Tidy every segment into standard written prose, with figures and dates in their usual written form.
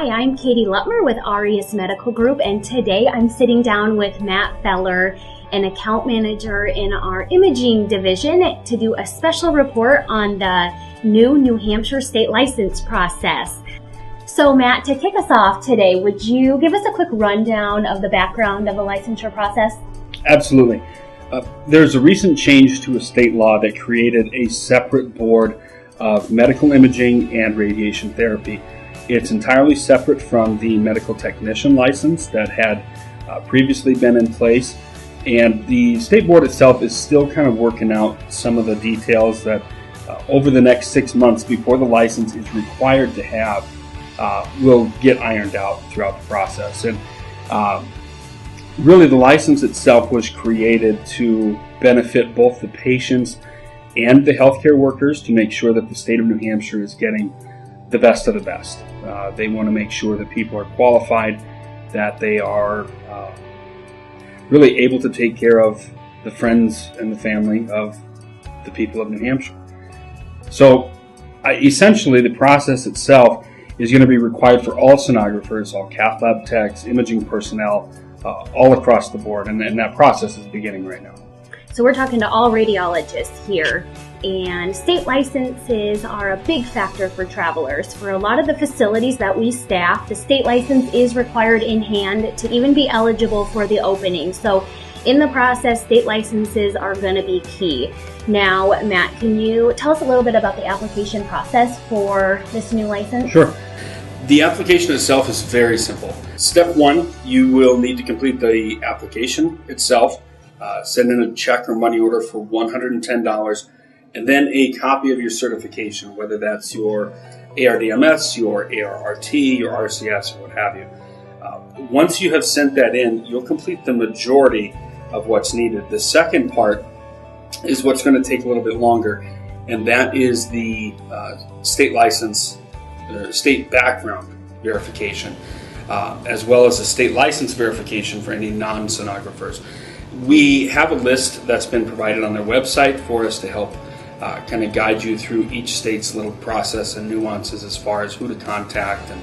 Hi, I'm Katie Lutmer with Arias Medical Group, and today I'm sitting down with Matt Feller, an account manager in our imaging division, to do a special report on the new New Hampshire state license process. So Matt, to kick us off today, would you give us a quick rundown of the background of the licensure process? Absolutely. There's a recent change to a state law that created a separate board of medical imaging and radiation therapy. It's entirely separate from the medical technician license that had previously been in place. And the state board itself is still kind of working out some of the details that over the next 6 months before the license is required to have will get ironed out throughout the process. And really the license itself was created to benefit both the patients and the healthcare workers to make sure that the state of New Hampshire is getting the best of the best. They want to make sure that people are qualified, that they are really able to take care of the friends and the family of the people of New Hampshire. So essentially the process itself is going to be required for all sonographers, all cath lab techs, imaging personnel, all across the board, and that process is beginning right now. So we're talking to all radiologists here, and state licenses are a big factor for travelers. For a lot of the facilities that we staff, the state license is required in hand to even be eligible for the opening. So in the process, state licenses are going to be key. Now, Matt, can you tell us a little bit about the application process for this new license? Sure. The application itself is very simple. Step one, you will need to complete the application itself. Send in a check or money order for $110, and then a copy of your certification, whether that's your ARDMS, your ARRT, your RCS, or what have you. Once you have sent that in, you'll complete the majority of what's needed. The second part is what's going to take a little bit longer, and that is the state license, state background verification, as well as a state license verification for any non-sonographers. We have a list that's been provided on their website for us to help kind of guide you through each state's little process and nuances as far as who to contact and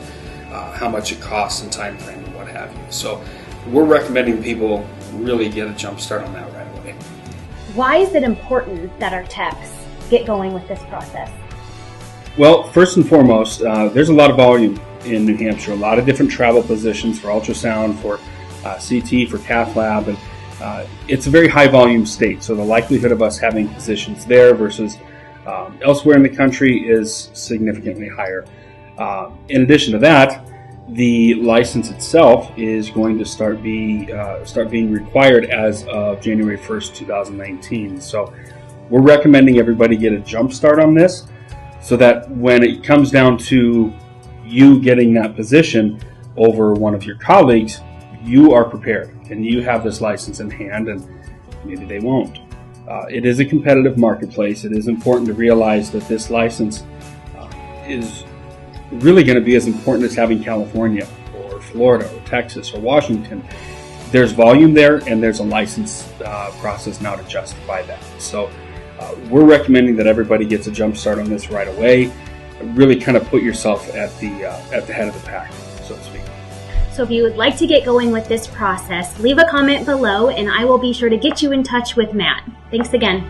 how much it costs and time frame and what have you. So we're recommending people really get a jump start on that right away. Why is it important that our techs get going with this process? Well, first and foremost, there's a lot of volume in New Hampshire, a lot of different travel positions for ultrasound, for CT, for cath lab, and it's a very high volume state, so the likelihood of us having positions there versus elsewhere in the country is significantly higher. In addition to that, the license itself is going to start being required as of January 1st, 2019. So we're recommending everybody get a jump start on this so that when it comes down to you getting that position over one of your colleagues, you are prepared and you have this license in hand, and maybe they won't. It is a competitive marketplace. It is important to realize that this license is really going to be as important as having California or Florida or Texas or Washington. There's volume there, and there's a license process now to justify that. So we're recommending that everybody gets a jump start on this right away. Really kind of put yourself at the head of the pack, so to speak. So if you would like to get going with this process, leave a comment below and I will be sure to get you in touch with Matt. Thanks again.